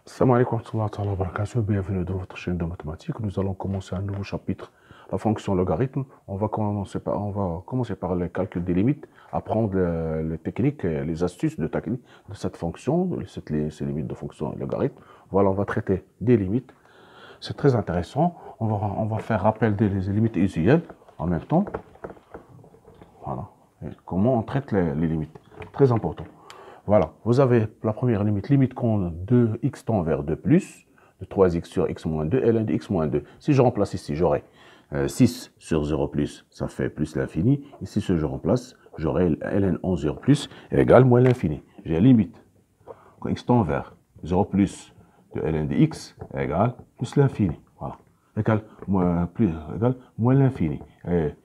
Salam alaikum wa rahmatullahi wa barakatuh. Bienvenue dans votre chaîne de mathématiques. Nous allons commencer un nouveau chapitre, la fonction logarithme. On va commencer par le calcul des limites, apprendre les techniques, les astuces de cette fonction, ces limites de fonction logarithme. Voilà, on va traiter des limites. C'est très intéressant. On va faire rappel des limites usuelles en même temps. Voilà. Et comment on traite les limites. Très important. Voilà, vous avez la première limite, limite qu'on 2x tend vers 2 plus, de 3x sur x moins 2, ln de x moins 2. Si je remplace ici, j'aurai 6 sur 0 plus, ça fait plus l'infini. Ici, si je remplace, j'aurai ln 11 0 plus égale moins l'infini. J'ai la limite, quand x tend vers 0 plus de ln de x égale plus l'infini. Voilà, égale moins l'infini. Et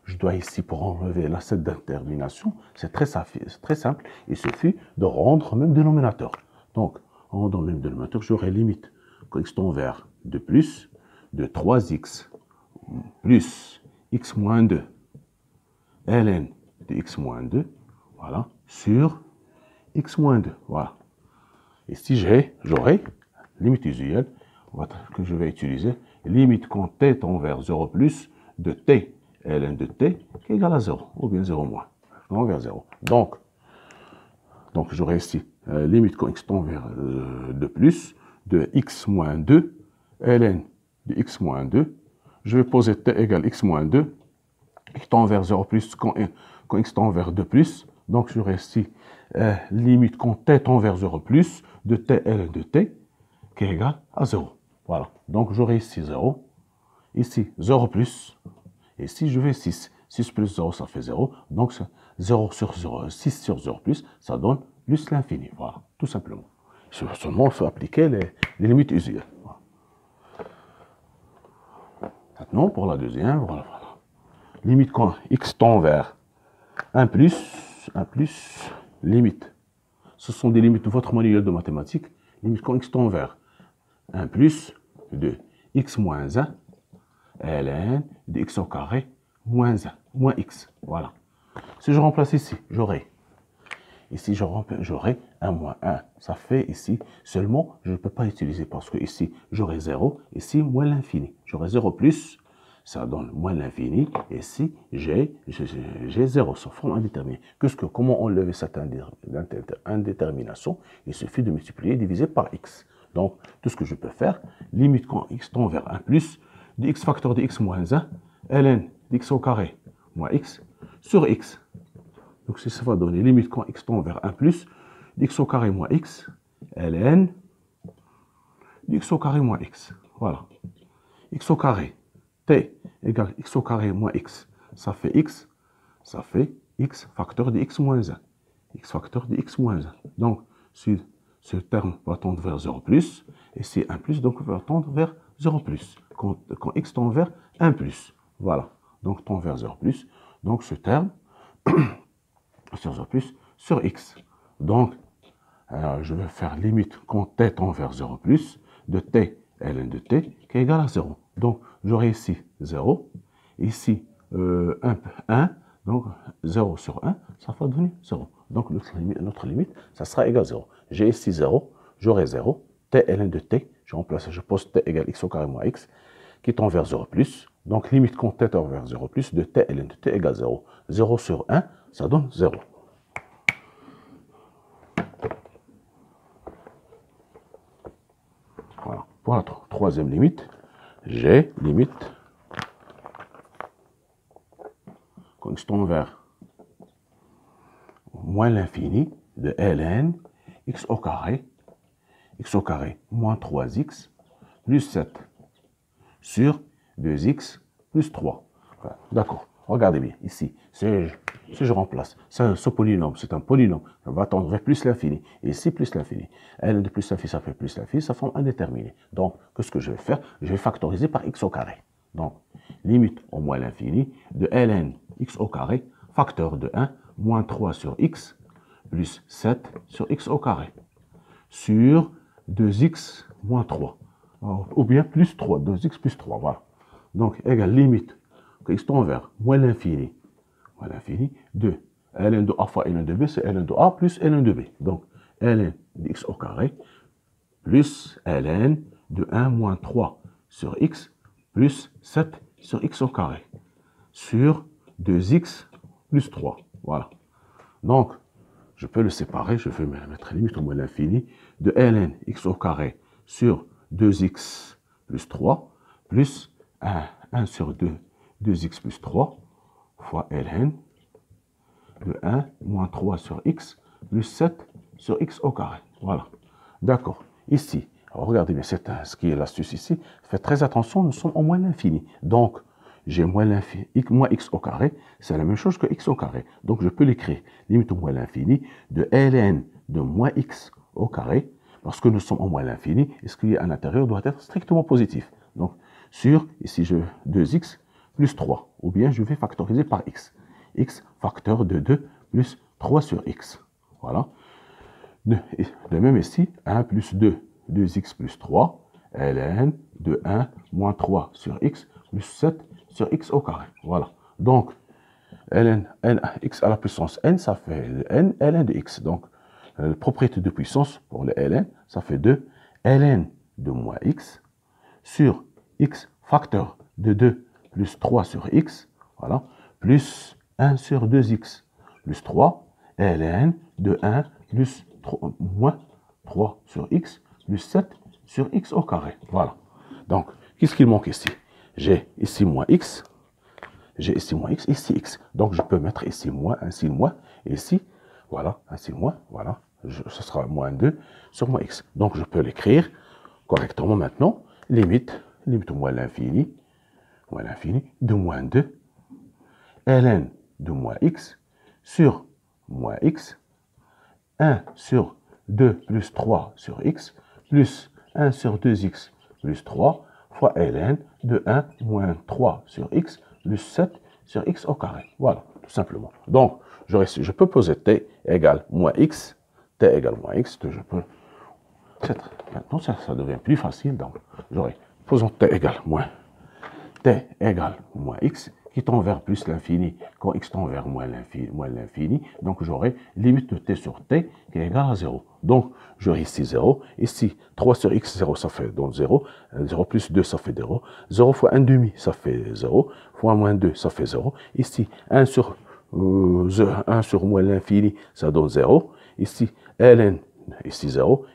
je dois ici, pour enlever cette détermination, c'est très simple, il suffit de rendre le même dénominateur. Donc, en rendant le même dénominateur, j'aurai limite quand x tend vers 2 plus de 3x plus x moins 2 ln de x moins 2, voilà, sur x moins 2, voilà. Ici, j'aurai limite usuelle que je vais utiliser, limite quand t tend vers 0 plus de t ln de t qui est égal à 0, ou bien 0 moins, non vers 0. Donc j'aurai ici limite quand x tend vers 2 plus de x moins 2 ln de x moins 2. Je vais poser t égale x moins 2, qui tend vers 0 plus quand x tend vers 2 plus. Donc j'aurai ici limite quand t tend vers 0 plus de t ln de t qui est égal à 0. Voilà. Donc j'aurai ici 0, ici 0 plus. Et si je vais 6, 6 plus 0, ça fait 0. Donc 0 sur 0, 6 sur 0 plus, ça donne plus l'infini. Voilà, tout simplement. Seulement, il faut appliquer les limites usuelles. Voilà. Maintenant, pour la deuxième, voilà. Limite quand x tend vers 1 plus, limite. Ce sont des limites de votre manuel de mathématiques. Limite quand x tend vers 1 plus de x moins 1 ln de x au carré moins 1, moins x. Voilà. Si je remplace ici, j'aurai 1 moins 1. Ça fait ici, seulement, je ne peux pas utiliser parce que ici, j'aurai 0. Ici, moins l'infini. J'aurai 0 plus, ça donne moins l'infini. Et ici, j'ai 0, sous forme indéterminée. Comment enlever cette indétermination? Il suffit de multiplier et diviser par x. Donc, tout ce que je peux faire, limite quand x tend vers 1 plus, de x facteur de x moins 1, ln d'x au carré moins x sur x. Donc, ça va donner limite quand x tend vers 1 plus, d'x au carré moins x, ln d'x au carré moins x. Voilà. X au carré, t égale x au carré moins x. Ça fait x facteur de x moins 1. X facteur de x moins 1. Donc, si ce terme va tendre vers 0 plus, et c'est 1 plus, donc va tendre vers 0 plus. Quand x tend vers 1 plus. Voilà. Donc, tend vers 0 plus. Donc, ce terme, sur 0 plus, sur x. Donc, je vais faire limite quand t tend vers 0 plus, de t ln de t, qui est égal à 0. Donc, j'aurai ici 0. Ici, 1. Donc, 0 sur 1, ça va donner 0. Donc, notre limite, ça sera égal à 0. J'ai ici 0, j'aurai 0. T ln de t, je pose t égale x au carré moins x, qui tend vers 0 plus. Donc, limite quand t tend vers 0 plus, de t ln de t égale 0. 0 sur 1, ça donne 0. Voilà. Pour la troisième limite, j'ai limite quand x tend vers moins l'infini de ln x au carré moins 3x plus 7 sur 2x plus 3. Voilà. D'accord. Regardez bien, ici, si je remplace, ce polynôme, c'est un polynôme, on va tendre vers plus l'infini, et ici plus l'infini. ln de plus l'infini, ça fait plus l'infini, ça forme indéterminé. Donc, qu'est-ce que je vais faire? Je vais factoriser par x au carré. Donc, limite au moins l'infini de ln x au carré, facteur de 1, moins 3 sur x, plus 7 sur x au carré, sur 2x moins 3, ou bien plus 3, 2x plus 3, voilà. Donc, égale limite que x tend vers moins l'infini de ln de a fois ln de b, c'est ln de a plus ln de b. Donc, ln de x au carré plus ln de 1 moins 3 sur x plus 7 sur x au carré sur 2x plus 3. Voilà. Donc, je peux le séparer, je vais mettre limite au moins l'infini de ln x au carré sur 2x plus 3 plus 1 sur 2, 2x plus 3 fois ln de 1 moins 3 sur x plus 7 sur x au carré. Voilà. D'accord. Ici, alors regardez bien, c'est ce qui est l'astuce ici. Faites très attention, nous sommes au moins l'infini. Donc, j'ai moins l'infini, moins x au carré, c'est la même chose que x au carré. Donc, je peux l'écrire, limite au moins l'infini, de ln de moins x au carré, parce que nous sommes au moins l'infini, et ce qui est à l'intérieur doit être strictement positif. Donc, sur, ici, je 2x plus 3, ou bien je vais factoriser par x. X facteur de 2 plus 3 sur x. Voilà. De même ici, 1 plus 2, 2x plus 3, ln de 1 moins 3 sur x plus 7 sur x au carré. Voilà. Donc, ln, x à la puissance n, ça fait n, ln de x. Donc, la propriété de puissance pour le ln, ça fait 2 ln de moins x sur x facteur de 2 plus 3 sur x, voilà, plus 1 sur 2x plus 3, ln de 1 plus 3, moins 3 sur x plus 7 sur x au carré. Voilà. Donc, qu'est-ce qu'il manque ici? J'ai ici moins x, j'ai ici moins x, ici x. Donc, je peux mettre ici moins, ici, voilà, ici moins, voilà. Ce sera moins 2 sur moins x. Donc, je peux l'écrire correctement maintenant. Limite au moins l'infini, de moins 2, ln de moins x sur moins x, 1 sur 2 plus 3 sur x, plus 1 sur 2x plus 3, fois ln de 1 moins 3 sur x, plus 7 sur x au carré. Voilà, tout simplement. Donc, je peux poser t égale moins x, je peux... Maintenant, ça devient plus facile, donc j'aurai, posons t égale moins x, qui tend vers plus l'infini, quand x tend vers moins l'infini, donc j'aurai limite de t sur t qui est égale à 0. Donc, j'aurai ici 0, ici 3 sur x, 0, ça fait donc 0, 0 plus 2, ça fait 0, 0 fois 1 demi, ça fait 0, fois moins 2, ça fait 0, ici 1 sur moins l'infini, ça donne 0, ici ln, ici 0,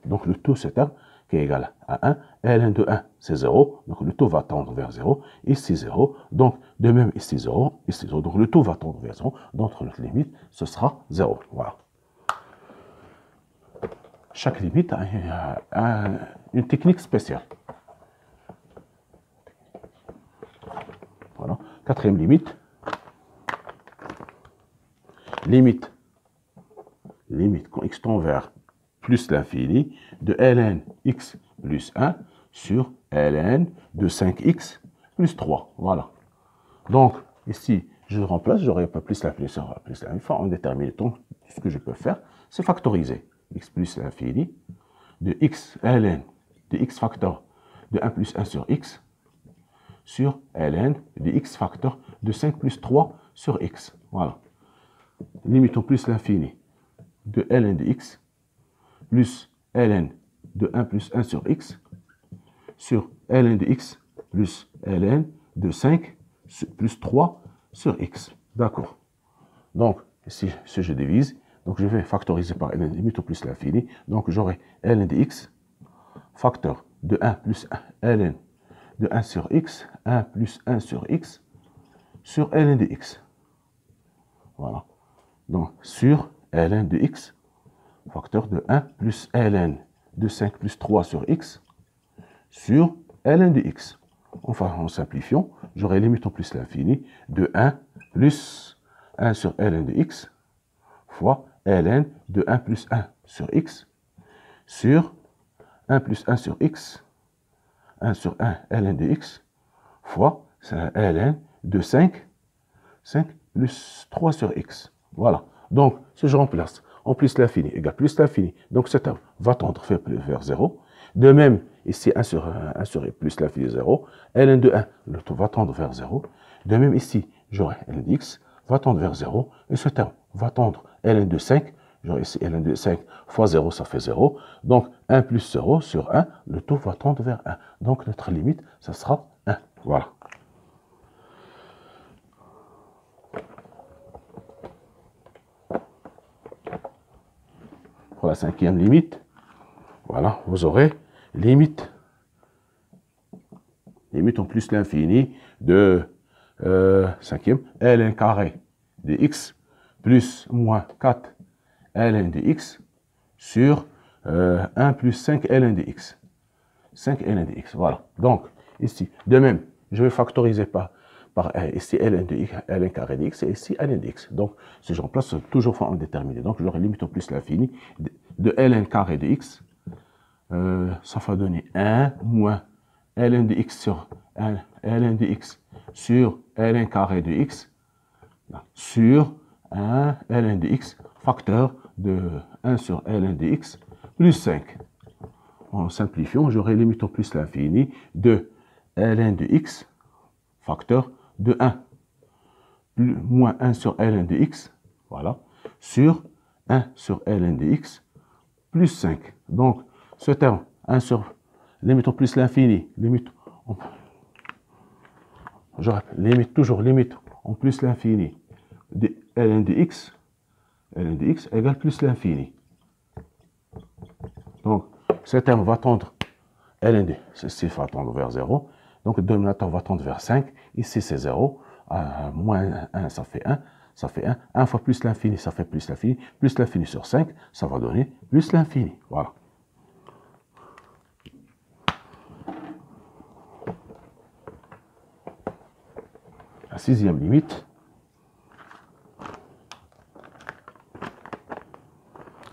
donc le tout c'est 1, qui est égal à 1, ln de 1, c'est 0, donc le taux va tendre vers 0, ici 0, donc de même ici 0, donc le taux va tendre vers 0, donc notre limite, ce sera 0, voilà. Chaque limite a une technique spéciale. Voilà, quatrième limite, quand x tend vers plus l'infini, de ln x plus 1 sur ln de 5x plus 3. Voilà. Donc, ici, je remplace, j'aurai pas plus l'infini sur plus l'infini. En déterminant, donc, ce que je peux faire, c'est factoriser x plus l'infini de x ln de x facteur de 1 plus 1 sur x sur ln de x facteur de 5 plus 3 sur x. Voilà. Limitons plus l'infini de ln de x plus ln de 1 plus 1 sur x sur ln de x plus ln de 5 plus 3 sur x. D'accord. Donc, si je divise, donc je vais factoriser par ln limite au plus l'infini. Donc, j'aurai ln de x facteur de 1 plus 1, ln de 1 sur x, 1 plus 1 sur x sur ln de x. Voilà. Donc, sur ln de x facteur de 1 plus ln de 5 plus 3 sur x sur ln de x. Enfin, en simplifiant, j'aurai limite en plus l'infini de 1 plus 1 sur ln de x fois ln de 1 plus 1 sur x sur 1 plus 1 sur x, 1 sur 1 ln de x fois ln de 5 plus 3 sur x. Voilà. Donc, si je remplace en plus l'infini égale plus l'infini, donc cet terme va tendre vers 0. De même, ici 1 sur plus l'infini 0, ln de 1, le tout va tendre vers 0. De même, ici, j'aurai ln de x va tendre vers 0, et ce terme va tendre ln de 5, j'aurai ici ln de 5 fois 0, ça fait 0. Donc 1 plus 0 sur 1, le tout va tendre vers 1. Donc notre limite, ça sera 1. Voilà. Pour la cinquième limite, voilà, vous aurez limite en plus l'infini de cinquième ln carré de x plus moins 4 ln de x sur 1 plus 5 ln de x. 5 ln de x, voilà. Donc, ici, de même, je vais factoriser par ici ln de x, ln carré de x, et ici ln de x. Donc, si je remplace, toujours fois indéterminé. Donc, j'aurai limite au plus l'infini de ln carré de x. Ça va donner 1 moins ln de x sur 1, ln de x sur ln carré de x sur 1 ln de x facteur de 1 sur ln de x plus 5. En simplifiant, j'aurai limite au plus l'infini de ln de x facteur de 1 plus, moins 1 sur ln de x, voilà, sur 1 sur ln de x plus 5. Donc, ce terme, 1 sur limite au plus l'infini, limite toujours limite en plus l'infini de ln de x égale plus l'infini. Donc, ce terme va tendre ln de, ceci va tendre vers 0. Donc, le dénominateur va tendre vers 5. Ici, c'est 0. Moins 1, ça fait 1. Ça fait 1. 1 fois plus l'infini, ça fait plus l'infini. Plus l'infini sur 5, ça va donner plus l'infini. Voilà. La sixième limite.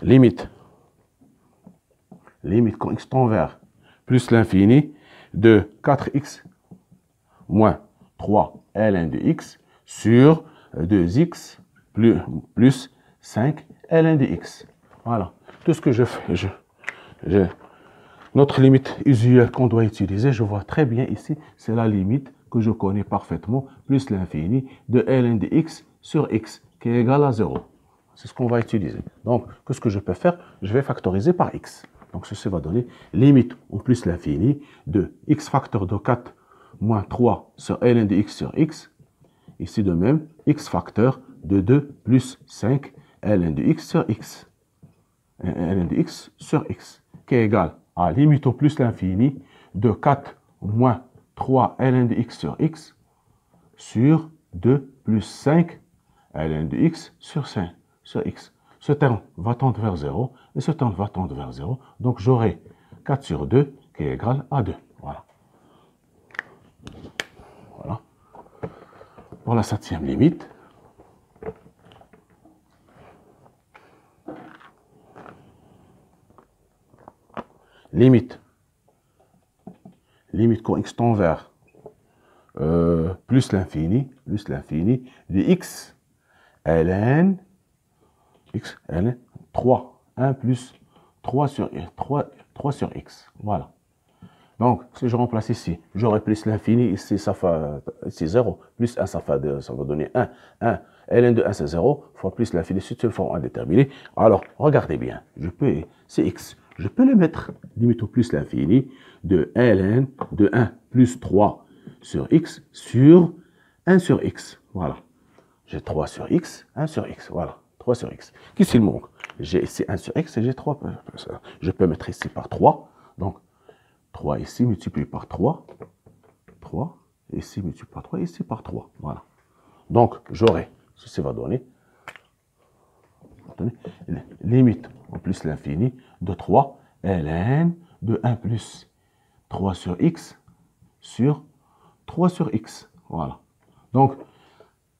Limite quand x tend vers plus l'infini de 4x moins 3 ln de x sur 2x plus 5 ln de x. Voilà. Tout ce que je fais, notre limite usuelle qu'on doit utiliser, je vois très bien ici, c'est la limite que je connais parfaitement, plus l'infini de ln de x sur x, qui est égal à 0. C'est ce qu'on va utiliser. Donc, qu'est-ce que je peux faire? Je vais factoriser par x. Donc, ceci va donner limite en plus l'infini de x facteur de 4 moins 3 sur ln de x sur x. Ici de même, x facteur de 2 plus 5 ln de x sur x. Ln de x sur x, qui est égal à limite au plus l'infini de 4 moins 3 ln de x sur x sur 2 plus 5 ln de x sur 5 sur x. Ce terme va tendre vers 0 et ce terme va tendre vers 0. Donc j'aurai 4 sur 2 qui est égal à 2. Voilà. Voilà. Pour la septième limite, limite quand x tend vers plus l'infini de x ln 3, 1 plus 3 sur x. Voilà. Donc, si je remplace ici, j'aurai plus l'infini, ici ça fait ici 0, plus 1, ça va donner 1. 1, ln de 1 c'est 0, fois plus l'infini, c'est une forme indéterminée. Alors, regardez bien, c'est x. Je peux le mettre, limite au plus l'infini, de ln de 1 plus 3 sur x sur 1 sur x. Voilà. J'ai 3 sur x, 1 sur x. Voilà. 3 sur x. Qu'est-ce qu'il manque? J'ai ici 1 sur x et j'ai 3. Je peux mettre ici par 3. Donc, 3 ici multiplié par 3. 3. Ici multiplié par 3. Ici par 3. Voilà. Donc, j'aurai, ceci va donner limite en plus l'infini de 3 ln de 1 plus 3 sur x sur 3 sur x. Voilà. Donc,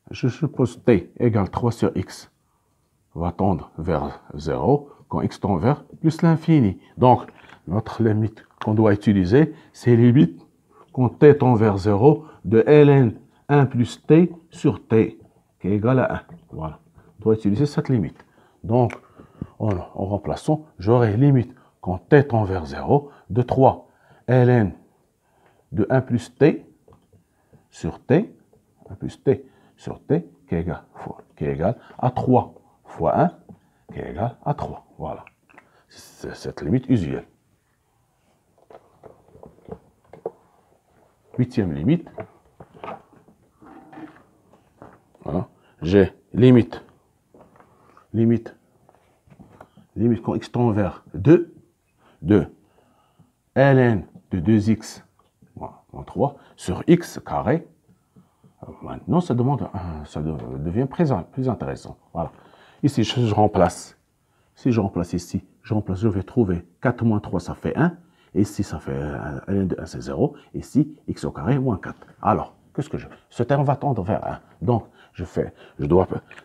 je suppose t égale 3 sur x va tendre vers 0 quand x tend vers plus l'infini. Donc, notre limite qu'on doit utiliser, c'est limite quand t tend vers 0 de ln 1 plus t sur t, qui est égal à 1. Voilà. On doit utiliser cette limite. Donc, en remplaçant, j'aurai limite quand t tend vers 0 de 3 ln de 1 plus t sur t, 1 plus t sur t, qui est égal à 3 fois 1, qui est égal à 3. Voilà. C'est cette limite usuelle. Huitième limite. Voilà. J'ai limite quand x tend vers 2 de ln de 2x moins 3 sur x carré. Maintenant, ça devient plus intéressant. Voilà. Ici, je remplace. Si je remplace ici, je vais trouver 4 moins 3, ça fait 1. Ici, ça fait ln de 1, c'est 0. Ici, x au carré moins 4. Alors, qu'est-ce que je fais? Ce terme va tendre vers 1. Donc,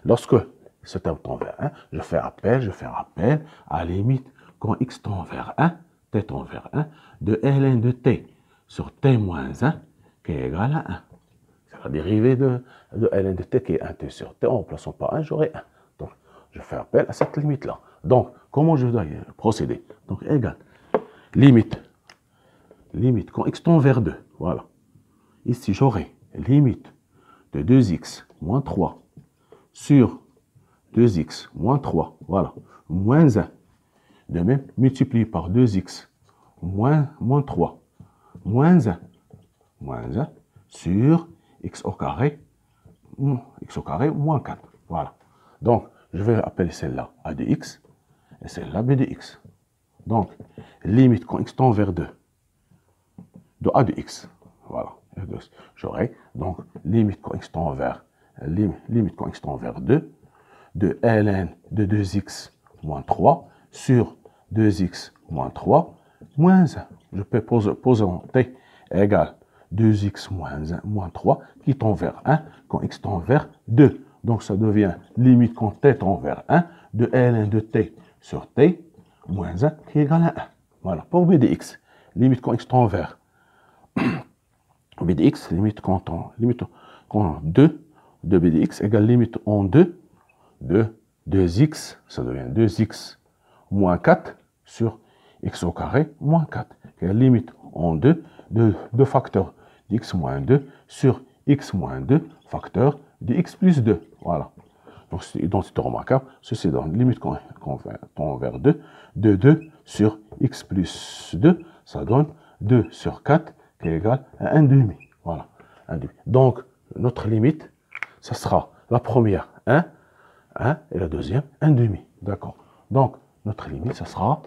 lorsque ce terme tend vers 1, je fais appel à la limite quand x tend vers 1, t tend vers 1, de ln de t sur t moins 1 qui est égal à 1. C'est la dérivée de ln de t qui est 1t sur t. En remplaçant par 1, j'aurai 1. Donc, je fais appel à cette limite-là. Donc, comment je dois procéder? Donc, égal. Limite quand x tend vers 2. Voilà. Ici, j'aurai limite de 2x moins 3 sur 2x moins 3. Voilà. Moins 1. De même, multiplié par 2x moins 3. Moins 1. Moins 1 sur x au carré moins 4. Voilà. Donc, je vais appeler celle-là a de x et celle-là b de x. Donc, limite quand x tend vers 2 de a de x. Voilà. J'aurai donc limite quand x tend vers 2 de ln de 2x moins 3 sur 2x moins 3 moins 1. Je peux poser en t égale 2x moins 3 qui tend vers 1 quand x tend vers 2. Donc ça devient limite quand t tend vers 1 de ln de t sur t moins 1 qui est égal à 1. Voilà, pour b de x, limite quand x tend vers b de x, limite quand 2 de b de x égale limite en 2 de 2x, ça devient 2x moins 4 sur x au carré moins 4, qui est limite en 2 de 2 facteurs d'x moins 2 sur x moins 2 facteur de x plus 2. Voilà. Donc, c'est identité remarquable. Ceci donne limite quand on tend vers 2 de 2 sur x plus 2, ça donne 2 sur 4 qui est égal à 1 demi. Voilà. 1 demi. Donc, notre limite, ça sera la première 1 et la deuxième 1 demi. D'accord. Donc, notre limite, ça sera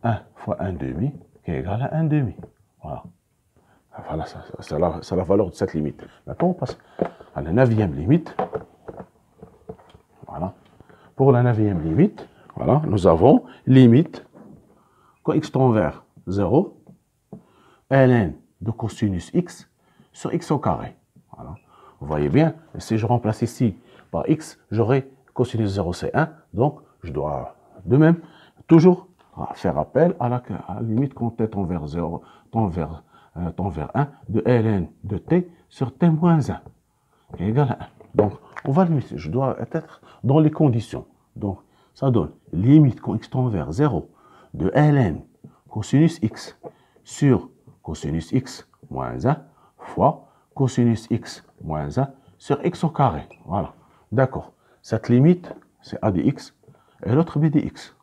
1 fois 1 demi qui est égal à 1 demi. Voilà. Voilà, c'est la valeur de cette limite. Maintenant, on passe à la 9e limite. Voilà. Pour la 9e limite, voilà, nous avons limite quand x tend vers 0, ln de cosinus x sur x au carré. Voilà. Vous voyez bien, si je remplace ici par x, j'aurai cosinus 0, c'est 1. Donc, je dois de même toujours faire appel à la limite quand t tend vers 0, tend vers 1 de ln de t sur t moins 1 qui est égal à 1. Donc, on va limiter. Je dois être dans les conditions. Donc, ça donne limite quand x tend vers 0 de ln cosinus x sur cosinus x moins 1 fois cosinus x moins 1 sur x au carré. Voilà. D'accord. Cette limite, c'est a de x et l'autre b de x.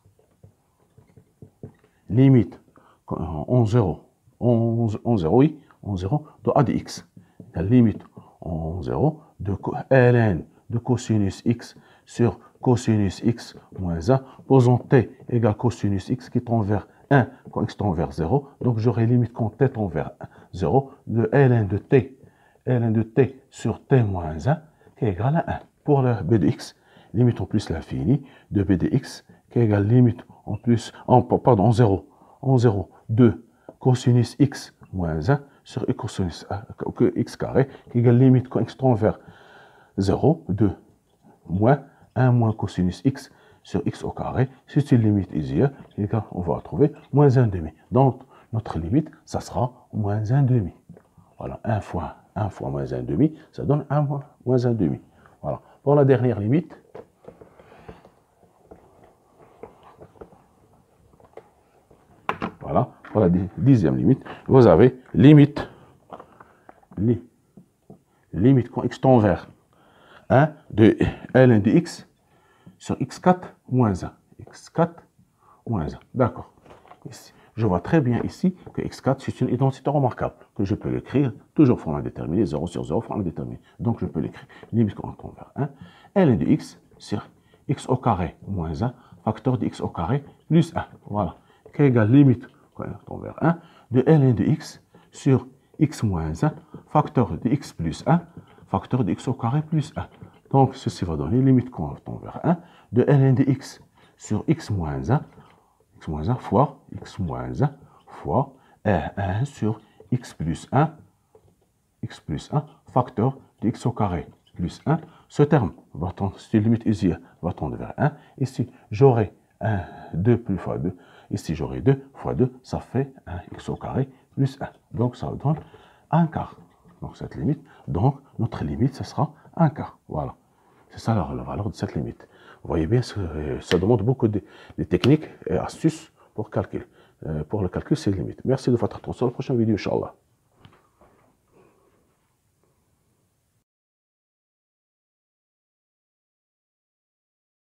Limite en 0 de a de x. La limite en 0 de ln de cosinus x sur cosinus x moins 1, posant t égale cosinus x qui tend vers 1 quand x tend vers 0. Donc j'aurai limite quand t tend vers 0 de ln de t sur t moins 1 qui est égal à 1. Pour le b de x, limite en plus l'infini de b de x qui est égal limite en plus, en 0 de cosinus x moins 1 sur cosinus x carré qui égale limite quand x tend vers 0 de moins 1 moins cosinus x sur x au carré. C'est une limite ici, on va trouver moins 1 demi. Donc, notre limite, ça sera moins 1 demi. Voilà, 1 fois moins 1 demi, ça donne 1 moins 1 demi. Voilà. Pour la dernière limite, voilà, pour la 10e limite, vous avez limite quand x tend vers 1 de ln de x sur x4 moins 1. x4 moins 1. D'accord. Ici. Je vois très bien ici que x4, c'est une identité remarquable, que je peux l'écrire, toujours forme indéterminée, 0 sur 0, forme indéterminée. Donc, je peux l'écrire. Limite quand on tend vers 1, ln de x sur x au carré moins 1, facteur de x au carré plus 1. Voilà. Qui égale limite quand on tend vers 1, de ln de x sur x moins 1, facteur de x plus 1, facteur de x au carré plus 1. Donc, ceci va donner limite quand on tend vers 1, de ln de x sur x moins 1, x moins 1 fois x moins 1 fois 1 sur x plus 1 facteur de x au carré plus 1. Ce terme va tendre, c'est une limite ici, va tendre vers 1. Ici, j'aurai 1, 2 plus fois 2. Ici, j'aurai 2 fois 2, ça fait 1 x au carré plus 1. Donc, ça donne 1 quart. Donc, cette limite, donc, notre limite, ce sera 1 quart. Voilà. C'est ça la valeur de cette limite. Vous voyez bien, ça demande beaucoup de techniques et astuces pour le calcul, ces limites. Merci de votre attention. À la prochaine vidéo, Inch'Allah.